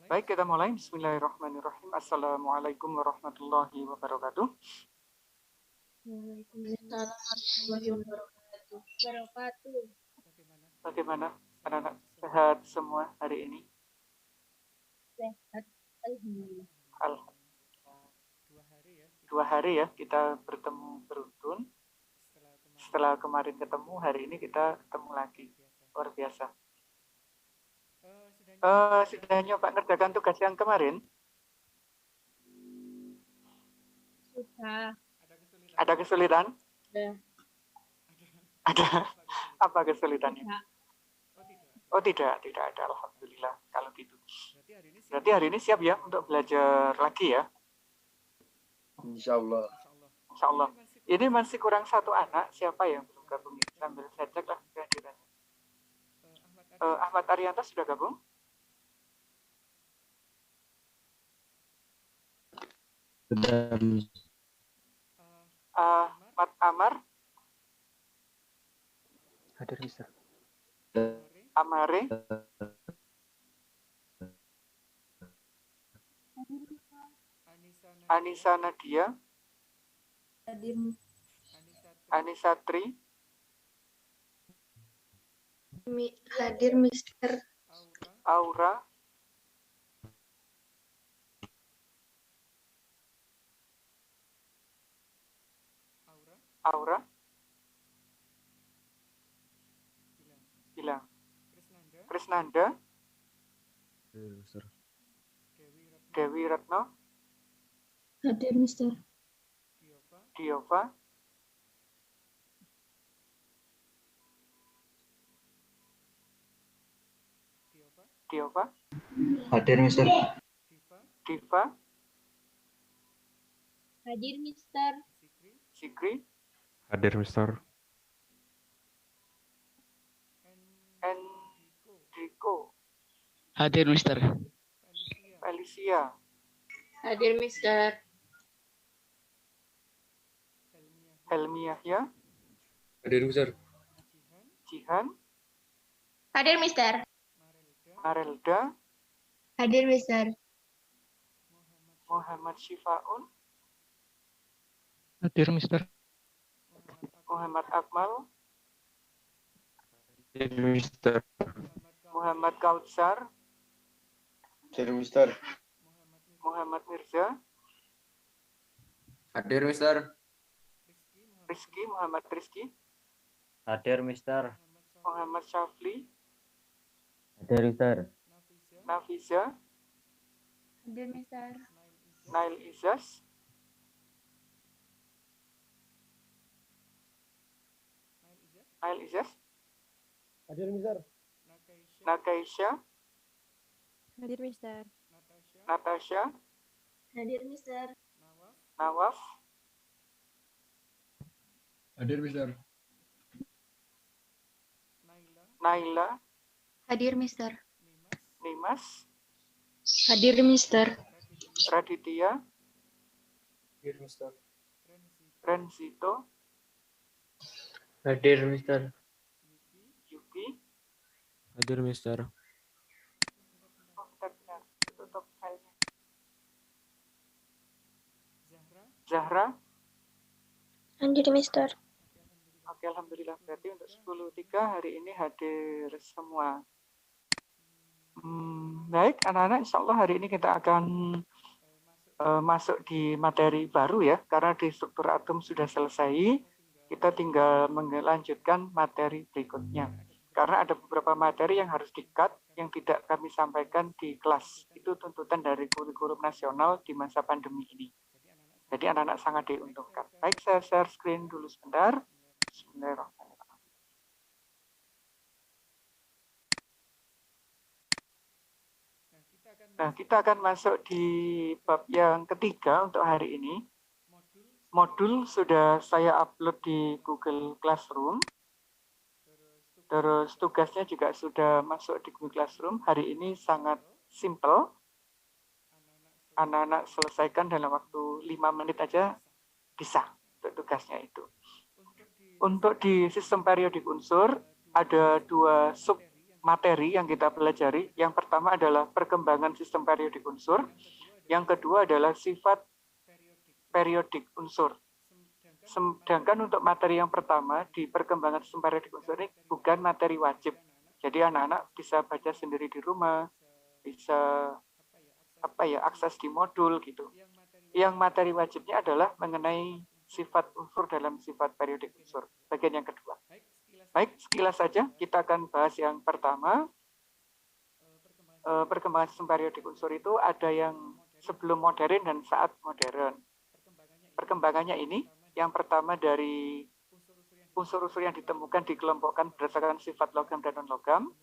Baik, kita mulai. Bismillahirrahmanirrahim. Assalamualaikum warahmatullahi wabarakatuh. Waalaikumsalam warahmatullahi wabarakatuh. Bagaimana anak-anak, sehat semua hari ini? Sehat, alhamdulillah. Alhamdulillah. 2 hari ya kita bertemu beruntun. Setelah kemarin ketemu, hari ini kita ketemu lagi. Luar biasa. Sudah nyoba ngerjakan tugas yang kemarin? Sudah. Ada kesulitan? Sudah. Ada. Apa kesulitannya? Tidak. Oh tidak ada. Alhamdulillah kalau gitu. Berarti hari ini siap ya untuk belajar lagi ya? Insya Allah. Insya Allah. Ini masih kurang satu anak. Siapa yang belum gabung? Sambil saya cek lah kehadirannya. Ahmad Arianto sudah gabung? Sudah. Ahmad Amar? Hadir, Mister. Amare? Anissa Nadia? Hadir. Anissa Tri? Hadir, Mister. Aura? Aura? Bilang. Krisnanda? Dewi Retno? Hadir, Mister. Diova? Diova? Hadir, Mister. Diva? Hadir, Mister. Sikri? Hadir, Mister. Enrico? Hadir, Mister. Felicia? Hadir, Mister. Helmi Yahya? Hadir, Mister. Jihan? Hadir, Mister. Marelda? Hadir, Mister. Muhammad Syifaun? Hadir, Mister. Muhammad Akmal? Hadir, Mister. Muhammad Kautsar? Hadir, Mister. Muhammad Mirza? Hadir, Mister. Rizky? Muhammad Rizky? Hadir, Mister. Muhammad Syafli? Hadir, Mister. Nafiza? Hadir, Mister. Nail Izas? Nail Izas? Hadir, Mister. Nakaisha? Hadir, Mister. Natasha? Hadir, Mister. Nawaf? Hadir, Mister. Naila? Hadir, Mister. Nimas? Hadir, Mister. Raditya? Hadir, Mister. Renzito? Hadir, Mister. Yuki? Hadir, Mister. Oh, benar. Tutup filenya. Zahra? Hadir, Mister. Oke, alhamdulillah. Berarti untuk 10.3 hari ini hadir semua. Baik, anak-anak, insya Allah hari ini kita akan masuk di materi baru ya, karena di struktur atom sudah selesai, kita tinggal melanjutkan materi berikutnya. Karena ada beberapa materi yang harus di-cut, yang tidak kami sampaikan di kelas. Itu tuntutan dari kurikulum nasional di masa pandemi ini. Jadi anak-anak sangat diuntungkan. Baik, saya share screen dulu sebentar. Bismillahirrahmanirrahim. Nah, kita akan masuk di bab yang ketiga untuk hari ini. Modul sudah saya upload di Google Classroom. Terus tugasnya juga sudah masuk di Google Classroom. Hari ini sangat simple. Anak-anak selesaikan dalam waktu 5 menit aja bisa untuk tugasnya itu. Untuk di sistem periodik unsur ada 2 sub materi yang kita pelajari. Yang pertama adalah perkembangan sistem periodik unsur. Yang kedua adalah sifat periodik unsur. Sedangkan untuk materi yang pertama di perkembangan sistem periodik unsur ini bukan materi wajib. Jadi anak-anak bisa baca sendiri di rumah, bisa akses di modul gitu. Yang materi wajibnya adalah mengenai sifat unsur dalam sifat periodik unsur. Bagian yang kedua. Baik, sekilas saja kita akan bahas yang pertama. Perkembangan sistem periodik unsur itu ada yang sebelum modern dan saat modern. Perkembangannya ini, yang pertama dari unsur-unsur yang ditemukan dikelompokkan berdasarkan sifat logam dan non-logam,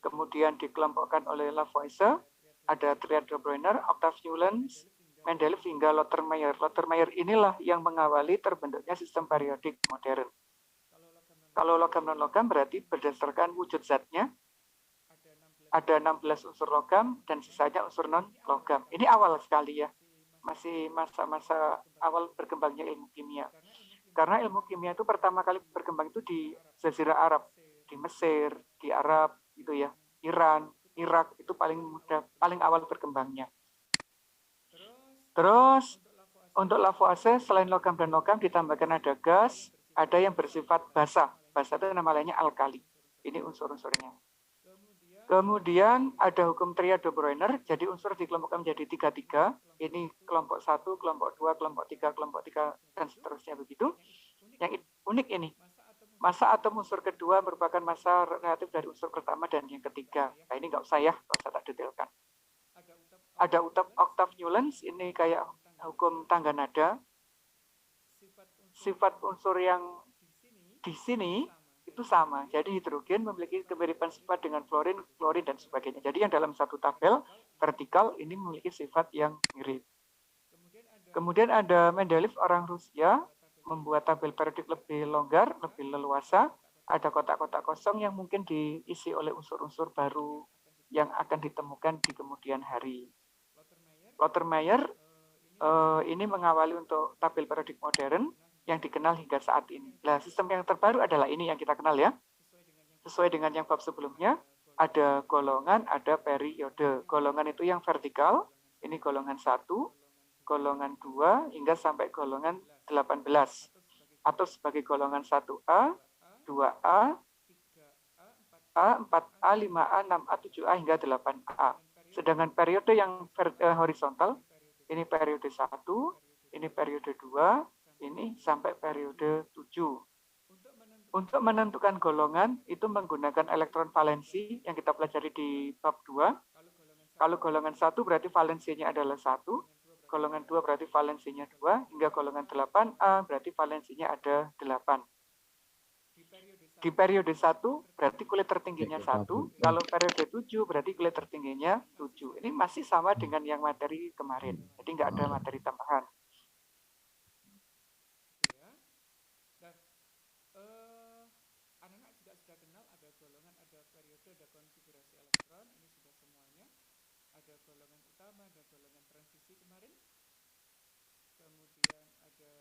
kemudian dikelompokkan oleh Lavoisier, ada Triad de Bruyne, Octave Newlands, Mendeleev hingga Lothermeyer. Lothermeyer inilah yang mengawali terbentuknya sistem periodik modern. Kalau logam non-logam berarti berdasarkan wujud zatnya, ada 16 unsur logam dan sisanya unsur non-logam. Ini awal sekali ya, masih masa-masa awal berkembangnya ilmu kimia. Karena ilmu kimia itu pertama kali berkembang itu di Jazirah Arab, di Mesir, di Arab, gitu ya, Iran, Irak itu paling mudah, paling awal berkembangnya. Terus untuk Lavoisier selain logam dan logam ditambahkan ada gas, ada yang bersifat basa. Basa itu nama lainnya alkali. Ini unsur-unsurnya. Kemudian ada hukum Triad de Bruyne, jadi unsur dikelompokkan menjadi 3-3. Ini kelompok 1, kelompok 2, kelompok 3, dan seterusnya begitu. Yang unik ini, massa atom unsur kedua merupakan massa relatif dari unsur pertama dan yang ketiga. Nah ini nggak usah ya, nggak usah tak detailkan. Ada Octave Newlands, ini kayak hukum tangga nada. Sifat unsur yang di sini itu sama. Jadi hidrogen memiliki kemiripan sifat dengan fluorin, klorin, dan sebagainya. Jadi yang dalam satu tabel vertikal ini memiliki sifat yang mirip. Kemudian ada Mendeleev, orang Rusia, membuat tabel periodik lebih longgar, lebih leluasa. Ada kotak-kotak kosong yang mungkin diisi oleh unsur-unsur baru yang akan ditemukan di kemudian hari. Lothermeyer ini mengawali untuk tabel periodik modern yang dikenal hingga saat ini. Nah, sistem yang terbaru adalah ini yang kita kenal ya. Sesuai dengan yang bab sebelumnya, ada golongan, ada periode. Golongan itu yang vertikal, ini golongan 1, golongan 2, hingga sampai golongan 18. Atau sebagai golongan 1A, 2A, A, 4A, 5A, 6A, 7A, hingga 8A. Sedangkan periode yang horizontal, ini periode 1, ini periode 2, ini sampai periode 7. Untuk menentukan golongan, itu menggunakan elektron valensi yang kita pelajari di bab 2. Kalau golongan 1 berarti valensinya adalah 1, golongan 2 berarti valensinya 2, hingga golongan 8A berarti valensinya ada 8. Di periode 1 berarti kulit tertingginya 1, kalau periode 7 berarti kulit tertingginya 7. Ini masih sama dengan yang materi kemarin, jadi nggak ada materi tambahan. Anak-anak juga sudah kenal ada golongan, ada periode, ada konfigurasi elektron, ini sudah semuanya. Ada golongan utama, ada golongan transisi kemarin. Kemudian ada,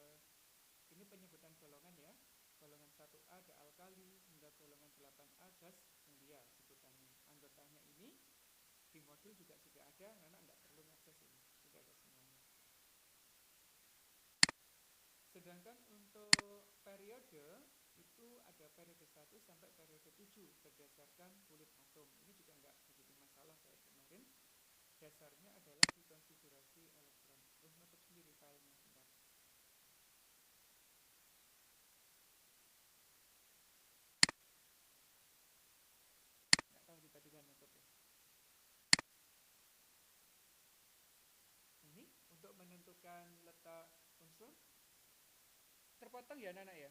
ini penyebutan golongan ya. Golongan 1A ada alkali, hingga golongan 8A gas mulia sebutannya. Anggotanya ini di modul juga sudah ada, anak-anak nggak perlu ngakses ini, sudah ada semuanya. Sedangkan untuk periode, itu ada periode 1 sampai periode 7 berdasarkan kulit atom. Ini juga nggak begitu masalah kayak kemarin. Dasarnya adalah di konfigurasi elektron. Nutup sendiri filenya, bentar. Nggak tahu tiba-tiba nutup ya. Ini untuk menentukan letak unsur. Terpotong ya anak-anak ya?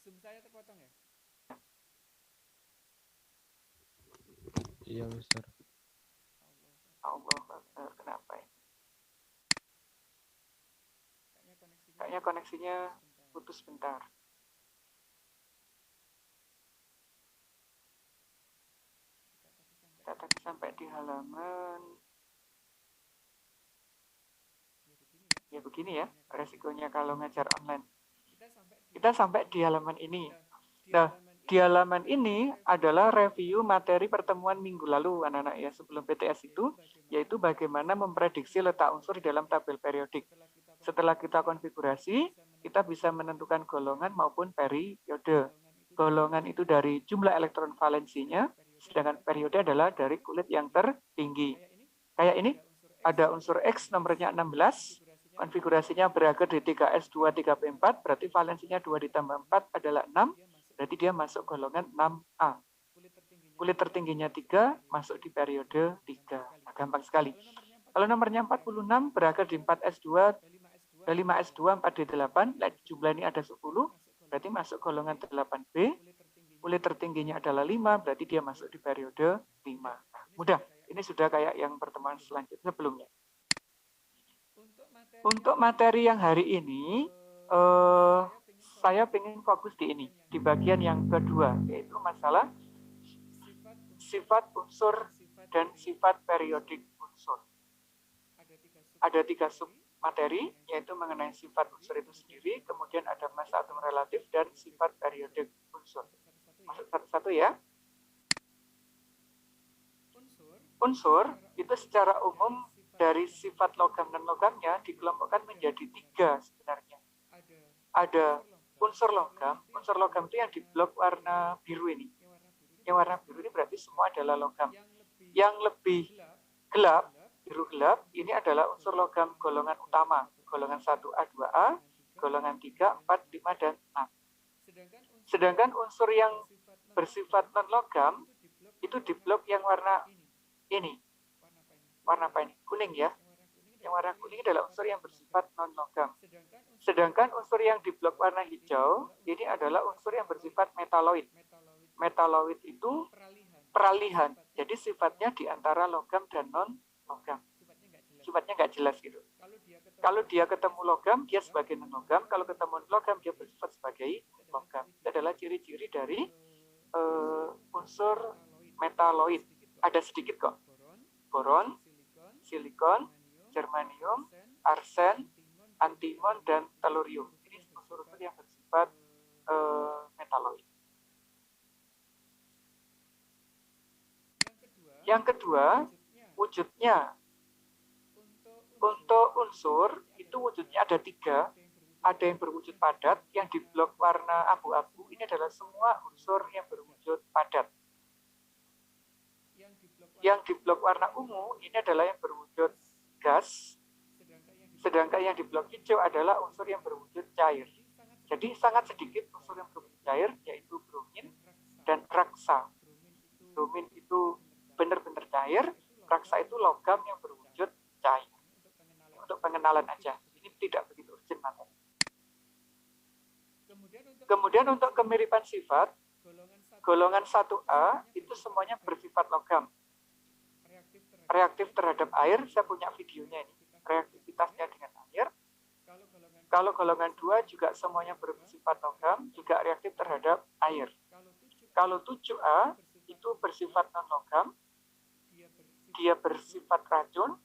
Zoom saya terpotong ya? Iya, Mister. Allah, kenapa ya? Kayaknya koneksinya putus bentar. Kita tadi sampai di halaman. Ya begini ya, resikonya kalau ngajar online. Kita sampai di halaman ini. Nah, Di halaman ini adalah review materi pertemuan minggu lalu, anak-anak ya, sebelum PTS itu, yaitu bagaimana memprediksi letak unsur di dalam tabel periodik. Setelah kita konfigurasi, kita bisa menentukan golongan maupun periode. Golongan itu dari jumlah elektron valensinya, sedangkan periode adalah dari kulit yang tertinggi. Kayak ini, ada unsur X nomornya 16, konfigurasinya berakhir di 3S2, 3P4, berarti valensinya 2 ditambah 4 adalah 6, berarti dia masuk golongan 6A. Kulit tertingginya 3, masuk di periode 3. Nah, gampang sekali. Kalau nomornya 46, berakhir di 4S2, 5S2, 4D8, jumlah ini ada 10, berarti masuk golongan 8B. Kulit tertingginya adalah 5, berarti dia masuk di periode 5. Nah, mudah. Ini sudah kayak yang pertemuan selanjutnya sebelumnya. Untuk materi yang hari ini, saya ingin fokus di ini, di bagian yang kedua, yaitu masalah sifat unsur dan sifat periodik unsur. Ada 3 sub materi, yaitu mengenai sifat unsur itu sendiri, kemudian ada massa atom relatif, dan sifat periodik unsur. Masuk satu-satu ya. Unsur itu secara umum dari sifat logam dan logamnya dikelompokkan menjadi 3 sebenarnya. Ada unsur logam itu yang di blok warna biru ini. Yang warna biru ini berarti semua adalah logam. Yang lebih gelap, biru gelap, ini adalah unsur logam golongan utama. Golongan 1A, 2A, golongan 3, 4, 5, dan 6. Sedangkan unsur yang bersifat non-logam itu di blok yang warna ini. Warna apa ini? Kuning ya. Yang warna kuning adalah unsur yang bersifat non-logam. Sedangkan unsur yang di blok warna hijau, ini adalah unsur yang bersifat metaloid. Metaloid itu peralihan. Jadi sifatnya di antara logam dan non-logam. Sifatnya nggak jelas gitu. Kalau dia ketemu logam, dia sebagai non-logam. Kalau ketemu logam, dia bersifat sebagai logam. Itu adalah ciri-ciri dari unsur metaloid. Ada sedikit kok. Boron, silikon, germanium, arsen, antimon, dan tellurium. Ini unsur-unsur yang bersifat metaloid. Yang kedua, wujudnya. Untuk unsur, itu wujudnya ada 3. Ada yang berwujud padat, yang di blok warna abu-abu, ini adalah semua unsur yang berwujud padat. Yang di blok warna ungu, ini adalah yang berwujud gas, sedangkan yang di blok hijau adalah unsur yang berwujud cair. Jadi sangat sedikit unsur yang berwujud cair, yaitu bromin dan raksa. Bromin itu benar-benar cair, raksa itu logam yang berwujud cair. Untuk pengenalan aja, ini tidak begitu urgent materi. Kemudian untuk kemiripan sifat, golongan 1A itu semuanya bersifat logam. Reaktif terhadap air, saya punya videonya ini. Reaktivitasnya dengan air. Kalau golongan 2 juga semuanya bersifat logam, juga reaktif terhadap air. Kalau 7A itu bersifat non-logam, dia bersifat racun,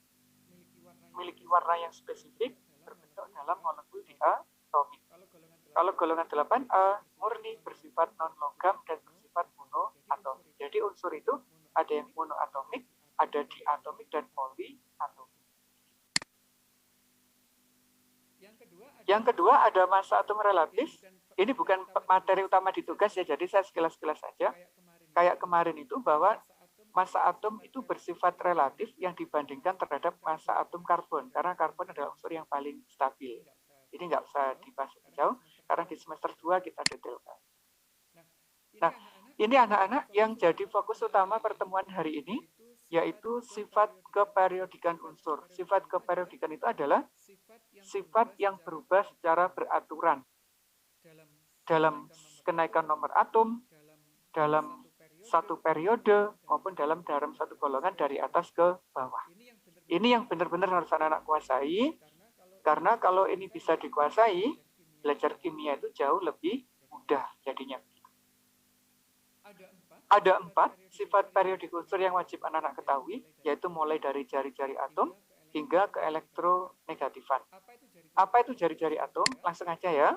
memiliki warna yang spesifik, berbentuk dalam molekul diatomik. Kalau golongan 8A murni bersifat non-logam dan bersifat monoatomik. Jadi unsur itu ada yang monoatomik, ada diatomik, dan poliatomik. Yang kedua ada massa atom relatif. Ini bukan materi utama di tugas ya, jadi saya sekilas-sekilas saja. Kayak kemarin itu bahwa massa atom itu bersifat relatif yang dibandingkan terhadap massa atom karbon, karena karbon adalah unsur yang paling stabil. Ini nggak usah dibahas lebih jauh, karena di semester 2 kita detailkan. Nah, ini anak-anak yang jadi fokus utama pertemuan hari ini, yaitu sifat keperiodikan unsur. Sifat keperiodikan itu adalah sifat yang berubah secara beraturan dalam kenaikan nomor atom, dalam satu periode, maupun dalam satu golongan dari atas ke bawah. Ini yang benar-benar harus anak-anak kuasai, karena kalau ini bisa dikuasai, belajar kimia itu jauh lebih mudah jadinya. Ada 4 sifat periodik unsur yang wajib anak-anak ketahui, yaitu mulai dari jari-jari atom hingga ke elektronegatifan. Apa itu jari-jari atom? Langsung aja ya.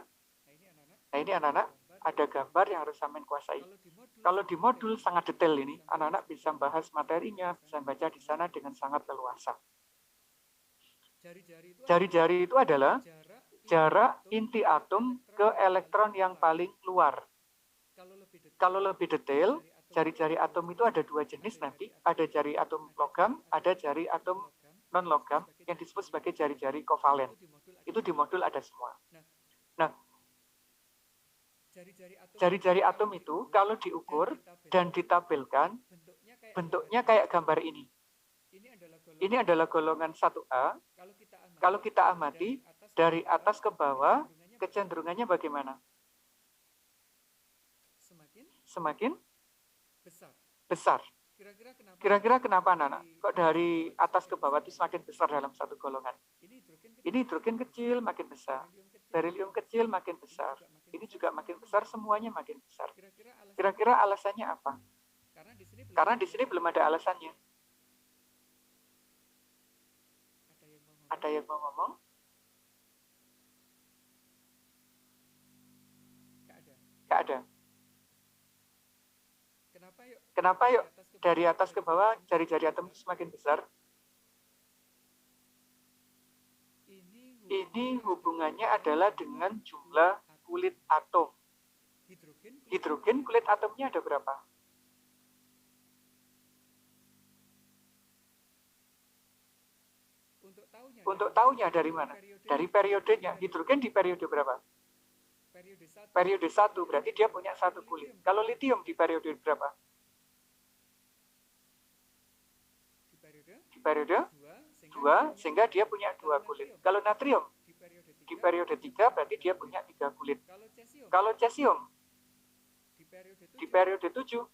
Nah ini anak-anak, ada gambar yang harus sampean kuasai. Kalau di modul sangat detail ini, anak-anak bisa bahas materinya, bisa baca di sana dengan sangat leluasa. Jari-jari itu adalah jarak inti atom ke elektron yang paling luar. Kalau lebih detail, jari-jari atom itu ada dua jenis nanti. Ada jari atom logam, ada jari atom non-logam yang disebut sebagai jari-jari kovalen. Itu di modul ada semua. Nah, jari-jari atom itu kalau diukur dan ditabelkan, bentuknya kayak gambar ini. Ini adalah golongan 1A. Kalau kita amati dari atas ke bawah, kecenderungannya bagaimana? Semakin besar. Kira-kira kenapa, anak-anak? Kok dari atas ke bawah itu semakin besar dalam satu golongan? Ini hidrogen kecil makin besar, berilium kecil makin besar, ini juga makin besar, semuanya makin besar. Kira-kira alasannya apa? Karena di sini belum ada alasannya. Ada yang mau ngomong? Nggak ada. Kenapa yuk dari atas ke bawah jari-jari atom itu semakin besar? Ini hubungannya adalah dengan jumlah kulit atom. Hidrogen kulit atomnya ada berapa? Untuk tahunya dari mana? Dari periodenya. Hidrogen di periode berapa? Periode 1, berarti dia punya satu kulit. Kalau litium di periode berapa? Di periode 2, sehingga dia punya 2 kulit. Kalau natrium di periode 3, berarti dia punya 3 kulit. Kalau cesium di periode 7,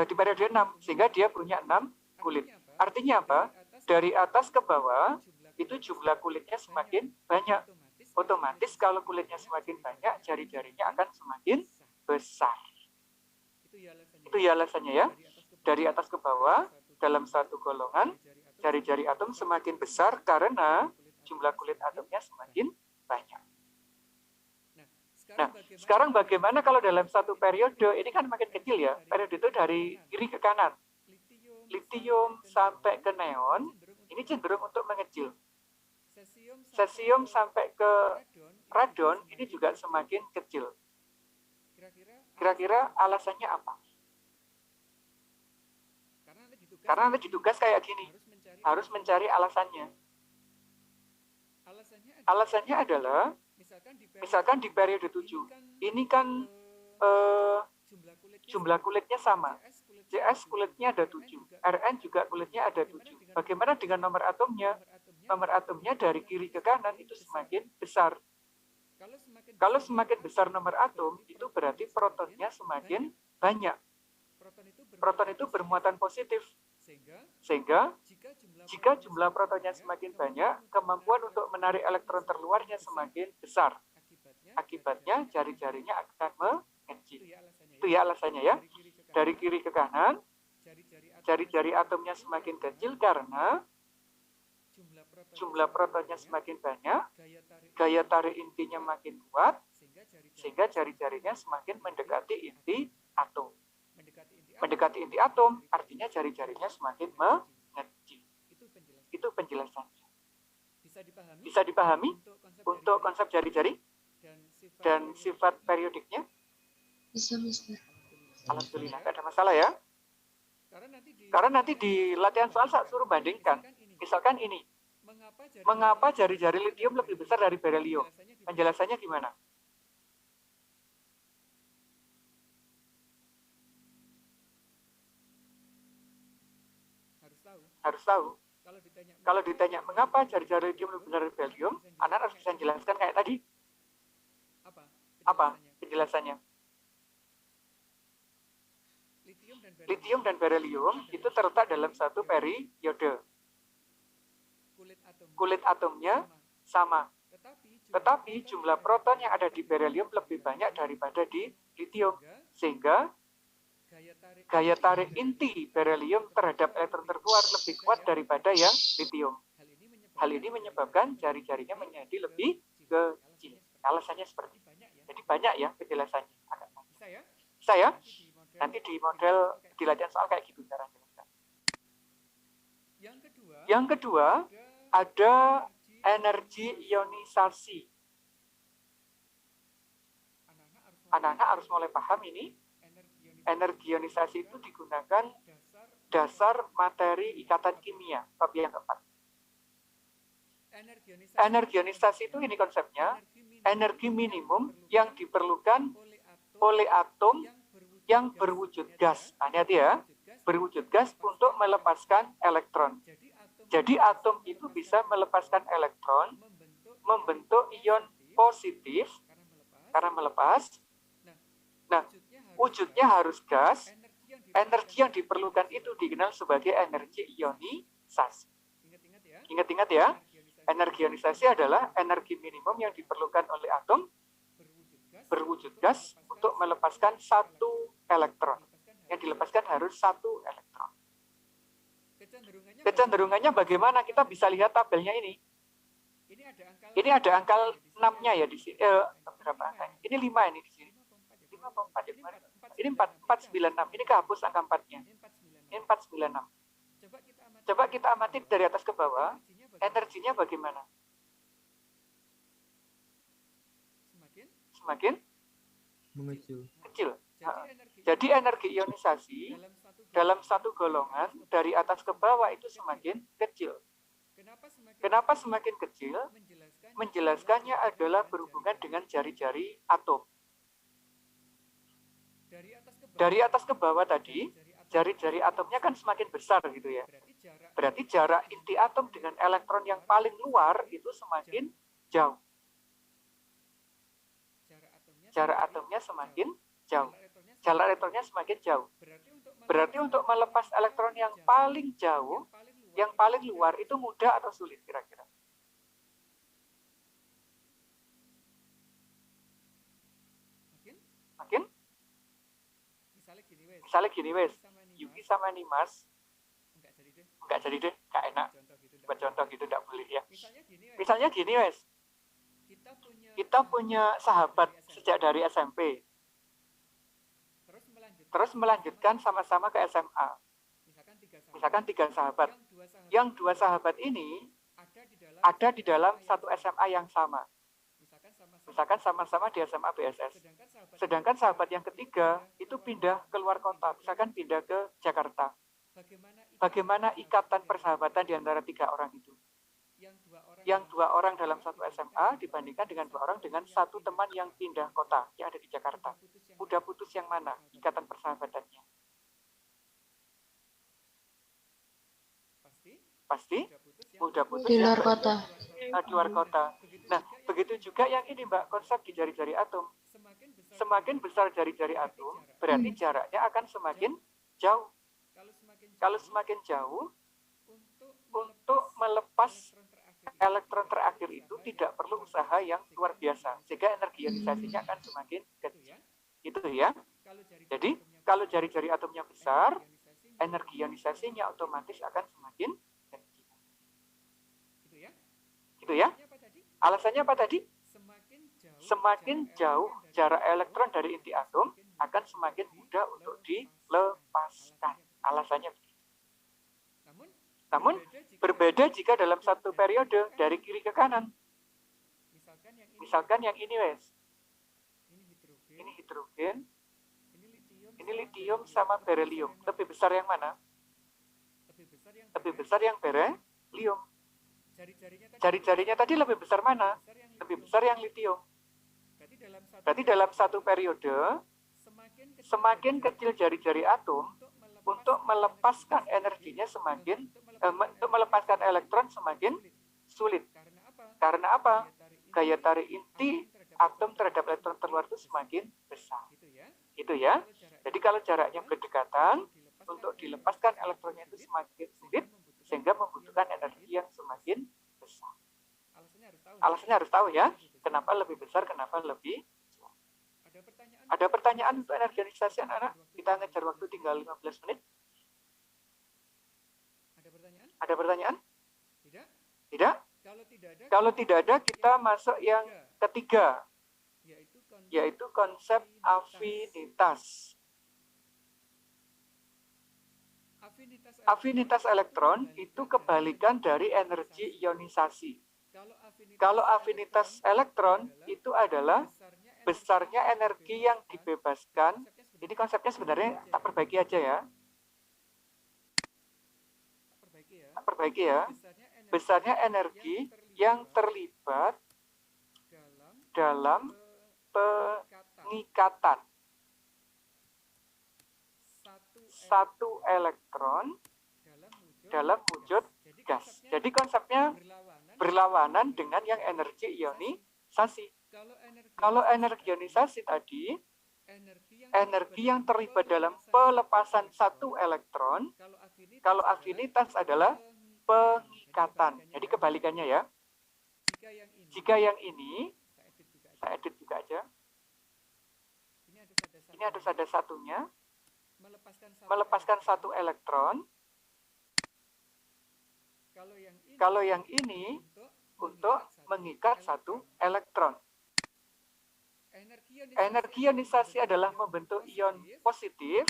di periode 6, sehingga dia punya 6 kulit. Artinya apa? Dari atas ke bawah, itu jumlah kulitnya semakin banyak. Otomatis kalau kulitnya semakin banyak, jari-jarinya akan semakin besar. Itu ya alasannya ya. Dari atas ke bawah, dalam satu golongan, jari-jari atom semakin besar karena jumlah kulit atomnya semakin banyak. Nah, sekarang bagaimana kalau dalam satu periode, ini kan makin kecil ya, periode itu dari kiri ke kanan. Litium sampai ke neon, ini cenderung untuk mengecil. Cesium sampai ke radon, ini juga semakin kecil. Kira-kira alasannya apa? Karena nanti ditugas kayak gini, harus mencari alasannya. Alasannya adalah, misalkan di periode 7, ini kan jumlah kulitnya sama. CS kulitnya ada 7, Rn juga kulitnya ada 7. Bagaimana dengan nomor atomnya? Nomor atomnya dari kiri ke kanan itu semakin besar. Kalau semakin besar nomor atom, itu berarti protonnya semakin banyak. Proton itu bermuatan positif. Sehingga, jika jumlah protonnya semakin banyak, kemampuan untuk menarik elektron terluarnya semakin besar. Akibatnya, jari-jarinya akan mengecil. Itu ya alasannya ya. Dari kiri ke kanan, jari-jari atomnya semakin kecil karena jumlah protonnya semakin banyak, gaya tarik intinya makin kuat, sehingga jari-jarinya semakin mendekati inti atom. Mendekati inti atom, artinya jari-jarinya semakin mengecil. Itu penjelasannya. Bisa dipahami untuk konsep jari-jari dan sifat periodiknya? Bisa, Mister. Alhamdulillah, nggak ada masalah ya. Karena nanti di latihan soal saya suruh bandingkan. Misalkan ini, mengapa jari-jari litium lebih besar dari berilium? Penjelasannya gimana? Harus tahu. Kalau ditanya, mengapa jari-jari litium lebih besar dari berilium? Anak harus bisa jelaskan kayak tadi. Apa penjelasannya? Litium dan berilium itu terletak dalam satu periode. Kulit atomnya sama. Tetapi jumlah proton yang ada di berilium lebih banyak daripada di litium. Sehingga gaya tarik inti berilium terhadap elektron terkeluar lebih kuat daripada yang litium. Hal ini menyebabkan jari-jarinya menjadi lebih kecil. Alasannya seperti itu. Jadi banyak ya penjelasannya. Agak panjang. Bisa ya? Nanti di model di latihan soal kayak gitu cara jelaskan. Yang kedua, ada energi ionisasi. Anak-anak harus mulai paham ini. Energi ionisasi itu digunakan dasar materi ikatan kimia, bab yang keempat. Energi ionisasi itu ini konsepnya, energi minimum yang diperlukan oleh atom yang berwujud gas. Hati-hati ya, berwujud gas untuk melepaskan elektron. Jadi atom itu bisa melepaskan elektron, membentuk ion positif karena melepas. Nah, wujudnya harus gas. Energi yang diperlukan itu dikenal sebagai energi ionisasi. Ingat-ingat ya, energi ionisasi adalah energi minimum yang diperlukan oleh atom berwujud gas untuk melepaskan satu elektron. Yang dilepaskan harus satu elektron. Kecenderungannya bagaimana? Kita bisa lihat tabelnya ini. Ini ada angka 6-nya ya di sini. Berapa angkanya? Ini 5 ini di sini. 5 atau 4 ya kemarin? Ini 496. Ini kehapus angka 4-nya. Ini 496. Coba kita amati dari atas ke bawah. Energinya bagaimana? Semakin Mengecil. kecil. Jadi energi ionisasi dalam satu golongan dari atas ke bawah itu semakin kecil. Kenapa semakin kecil? Menjelaskannya adalah berhubungan dengan jari-jari atom. Dari atas ke bawah tadi, jari-jari atomnya kan semakin besar gitu ya. Berarti jarak inti atom dengan elektron yang paling luar itu semakin jauh. Jarak atomnya semakin jauh. Jarak elektronnya semakin jauh. Berarti untuk melepas elektron yang paling jauh, yang paling luar itu mudah atau sulit kira-kira? Makin? Misalnya gini wes, Yuki sama Nimas, enggak jadi deh, enggak enak. Buat contoh gitu enggak boleh ya. Misalnya gini wes, kita punya sahabat sejak dari SMP, terus melanjutkan sama-sama ke SMA. Misalkan 3 sahabat. Yang 2 sahabat ini ada di dalam satu SMA yang sama. Misalkan sama-sama di SMA BSS. Sedangkan sahabat yang ketiga itu pindah ke luar kota, misalkan pindah ke Jakarta. Bagaimana ikatan persahabatan di antara 3 orang itu? Yang 2 orang dalam satu SMA dibandingkan dengan 2 orang dengan satu teman yang pindah kota, yang ada di Jakarta. Udah putus yang mana ikatan persahabatannya? Pasti udah putus Di luar yang kota. di luar kota. Nah, begitu juga yang ini Mbak, konsep di jari-jari atom. Semakin besar jari-jari atom, berarti jaraknya akan semakin jauh. Kalau semakin jauh, untuk melepas elektron terakhir itu tidak perlu usaha yang luar biasa, sehingga energi ionisasinya akan semakin kecil. Itu ya. Jadi, kalau jari-jari atomnya besar, energi ionisasinya otomatis akan semakin kecil. Gitu ya. Alasannya apa tadi? Semakin jauh jarak elektron dari inti atom, akan semakin mudah untuk dilepaskan. Alasannya begitu. Namun, berbeda jika dalam satu periode dari kiri ke kanan. Misalkan yang ini wes. Ini hidrogen. Ini litium sama berelium. Lebih besar yang mana? Lebih besar yang berelium. Jari-jarinya tadi lebih besar mana? Lebih besar yang litium. Berarti dalam satu periode, semakin kecil jari-jari atom, untuk melepaskan energinya semakin, untuk melepaskan elektron semakin sulit. Karena apa? Gaya tarik inti atom terhadap elektron terluar itu semakin besar. Itu ya. Jadi kalau jaraknya berdekatan, untuk dilepaskan elektronnya itu semakin sulit, sehingga membutuhkan energi yang semakin besar. Alasannya harus tahu ya, kenapa lebih besar, kenapa lebih besar. Ada pertanyaan untuk energi ionisasi anak-anak? Kita ngejar waktu tinggal 15 menit. Ada pertanyaan? Tidak? Kalau tidak ada, kita masuk yang ketiga, yaitu konsep afinitas. Afinitas elektron itu kebalikan dari energi ionisasi. Kalau afinitas elektron itu adalah besarnya energi yang dibebaskan. Ini konsepnya sebenarnya tak perbaiki aja ya. Tak perbaiki ya. Besarnya energi yang terlibat dalam pengikatan satu elektron dalam wujud gas. Jadi konsepnya berlawanan dengan yang energi ionisasi. Kalau energi ionisasi tadi, energi yang terlibat dalam pelepasan satu elektron, kalau afinitas adalah pengikatan. Jadi kebalikannya ya. Jika yang ini, saya edit juga aja. Ini harus ada satunya. Melepaskan satu elektron. Kalau yang ini untuk mengikat satu elektron. Energi ionisasi adalah membentuk ion positif.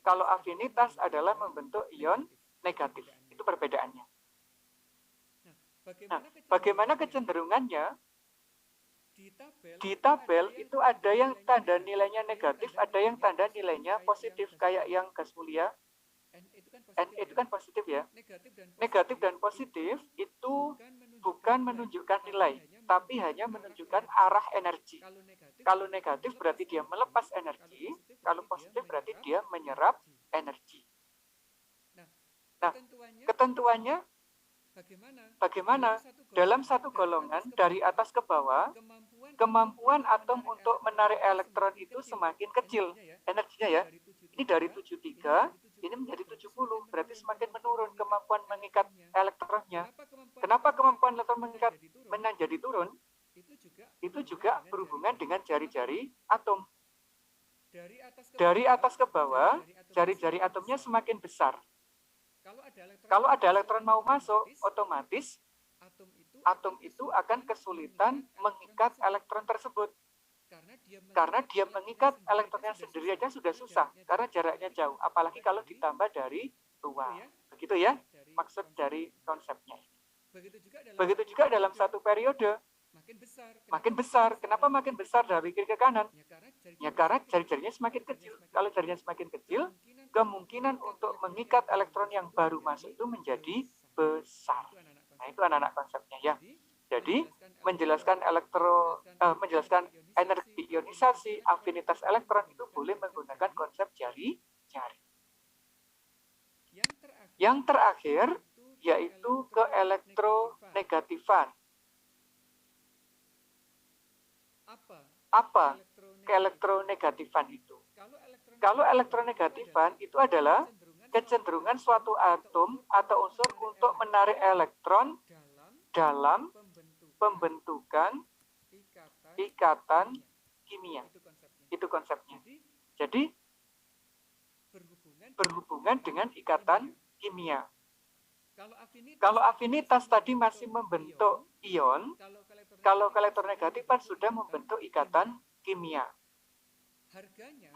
Kalau afinitas adalah membentuk ion negatif. Itu perbedaannya. Nah, bagaimana kecenderungannya? Di tabel itu ada yang tanda nilainya negatif, ada yang tanda nilainya positif, kayak yang gas mulia. N itu kan positif ya. Negatif dan positif itu bukan menunjukkan nilai, tapi hanya menunjukkan arah energi. Kalau negatif berarti dia melepas energi, kalau positif berarti dia menyerap energi. Nah, ketentuannya bagaimana? Dalam satu golongan dari atas ke bawah, kemampuan atom untuk menarik elektron itu semakin kecil energinya ya. Ini dari 73, ini menjadi 70, berarti semakin menurun kemampuan mengikat elektronnya. Kenapa kemampuan elektron mengikat menjadi turun? Itu juga berhubungan dengan jari-jari atom. Dari atas ke bawah, jari-jari atomnya semakin besar. Kalau ada elektron mau masuk, otomatis atom itu akan kesulitan mengikat elektron tersebut. Karena dia mengikat elektronnya sendiri aja sudah susah, karena jaraknya jauh. Apalagi kalau ditambah dari luar. Begitu ya, maksud dari konsepnya. Begitu juga dalam satu periode. Makin besar. Kenapa makin besar dari kiri ke kanan? Ya karena jari-jarinya semakin kecil. Kalau jarinya semakin kecil, kemungkinan untuk mengikat elektron yang baru masuk itu menjadi besar. Nah, itu anak-anak konsepnya ya. Jadi, menjelaskan energi ionisasi, afinitas elektron itu boleh menggunakan konsep jari-jari. Yang terakhir, yaitu keelektronegatifan. Apa keelektronegatifan itu? Kalau elektronegatifan itu adalah kecenderungan suatu atom atau unsur untuk menarik elektron dalam pembentukan ikatan kimia. Itu konsepnya. Jadi, berhubungan dengan ikatan kimia. Kalau afinitas tadi masih membentuk ion, kalau elektronegatifan sudah membentuk ikatan kimia.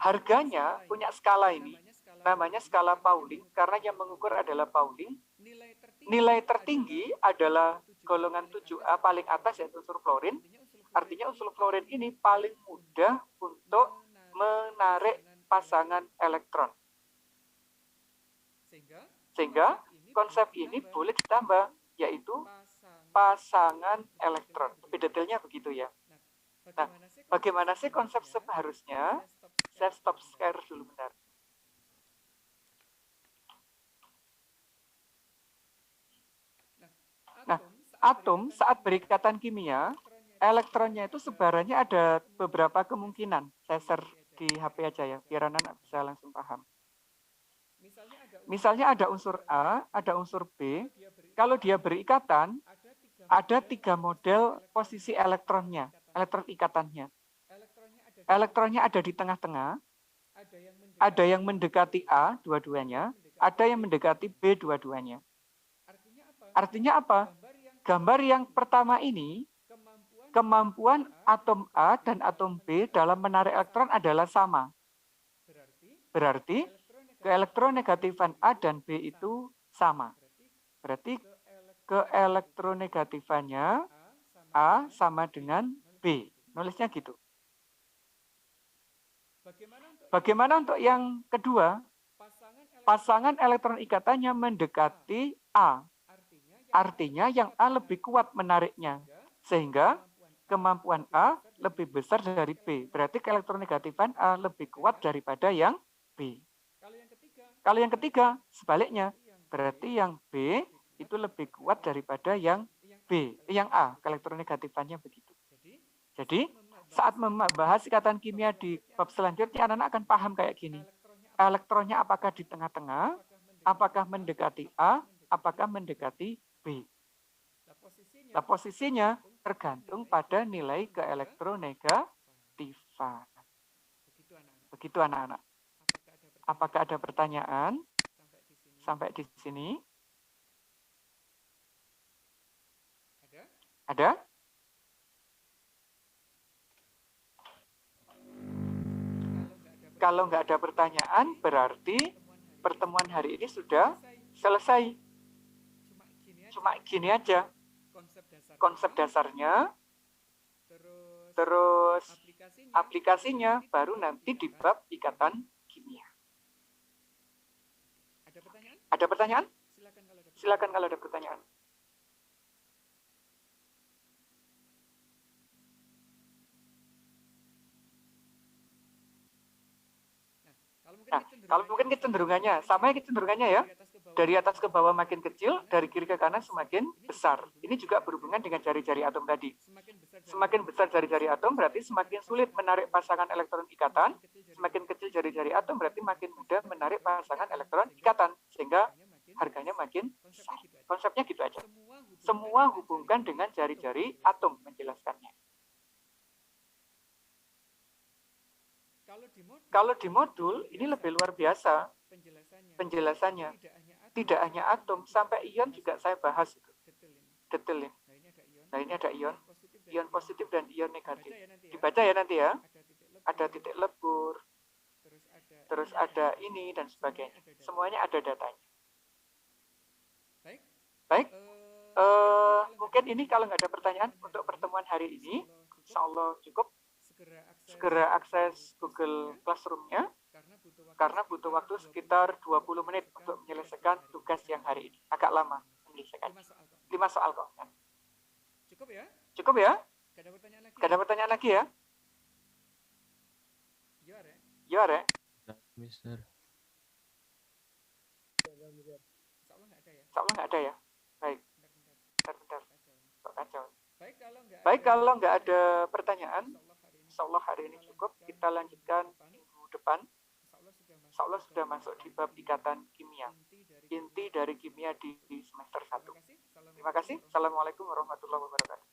Harganya punya skala ini, namanya skala Pauling, karena yang mengukur adalah Pauling. Nilai tertinggi adalah golongan 7A paling atas, yaitu unsur fluorin. Artinya unsur fluorin ini paling mudah untuk menarik pasangan elektron. Sehingga konsep ini boleh ditambah, yaitu pasangan elektron. Lebih detailnya begitu ya. Nah, bagaimana sih konsep seharusnya? Saya stop share dulu bentar. Nah, atom saat berikatan kimia, elektronnya itu sebarannya ada beberapa kemungkinan. Saya share di HP aja ya, biar anak bisa langsung paham. Misalnya ada unsur A, ada unsur B. Kalau dia berikatan, ada 3 model posisi elektronnya, elektron ikatannya. Elektronnya ada di tengah-tengah, ada yang mendekati A, dua-duanya, ada yang mendekati B, dua-duanya. Artinya apa? Gambar yang pertama ini, kemampuan atom A dan atom B dalam menarik elektron adalah sama. Berarti keelektronegatifan A dan B itu sama. Berarti keelektronegatifannya A sama dengan B. Nulisnya gitu. Bagaimana untuk yang kedua? Pasangan elektron ikatannya mendekati A. Artinya yang A lebih kuat menariknya. Sehingga kemampuan A lebih besar dari B. Berarti keelektronegatifan A lebih kuat daripada yang B. Kalau yang ketiga, sebaliknya. Berarti yang B itu lebih kuat daripada yang B. Yang A, keelektronegatifannya begitu. Jadi, saat membahas ikatan kimia di bab selanjutnya, anak-anak akan paham kayak gini. Elektronnya apakah di tengah-tengah, apakah mendekati A, apakah mendekati B. Nah, posisinya tergantung pada nilai keelektronegatifan. Begitu anak-anak. Apakah ada pertanyaan sampai di sini? Ada? Kalau nggak ada pertanyaan, berarti pertemuan hari ini sudah selesai. Cuma gini aja. Konsep dasarnya, terus aplikasinya baru nanti di bab ikatan kimia. Ada pertanyaan? Silakan kalau ada pertanyaan. Nah, kalau mungkin kecenderungannya, sama ya kecenderungannya ya. Dari atas ke bawah makin kecil, dari kiri ke kanan semakin besar. Ini juga berhubungan dengan jari-jari atom tadi. Semakin besar jari-jari atom berarti semakin sulit menarik pasangan elektron ikatan. Semakin kecil jari-jari atom berarti makin mudah menarik pasangan elektron ikatan. Sehingga harganya makin besar. Konsepnya gitu aja. Semua hubungkan dengan jari-jari atom menjelaskannya. Kalau di modul, ini lebih luar biasa penjelasannya. Tidak hanya atom, sampai ion juga saya bahas itu. Detailnya. Nah ini ada ion positif dan ion negatif. Dibaca ya nanti ya. Ada titik lebur, terus ada ini dan sebagainya. Semuanya ada datanya. Baik, mungkin ini kalau nggak ada pertanyaan untuk pertemuan hari ini, insya Allah cukup. Segera akses Google Classroom-nya, karena butuh waktu sekitar 20 menit untuk menyelesaikan tugas yang hari ini. Agak lama menyelesaikan. 5 soal kok. Cukup ya? Gak ada pertanyaan lagi ya? Yo, Arek. Mister. Insya Allah nggak ada ya? Baik. Bentar. Kok kacau. Baik, kalau nggak ada pertanyaan, insya Allah hari ini cukup. Kita lanjutkan minggu depan. Insya Allah sudah masuk di bab ikatan kimia. Inti dari kimia di semester 1. Terima kasih. Assalamualaikum warahmatullahi wabarakatuh.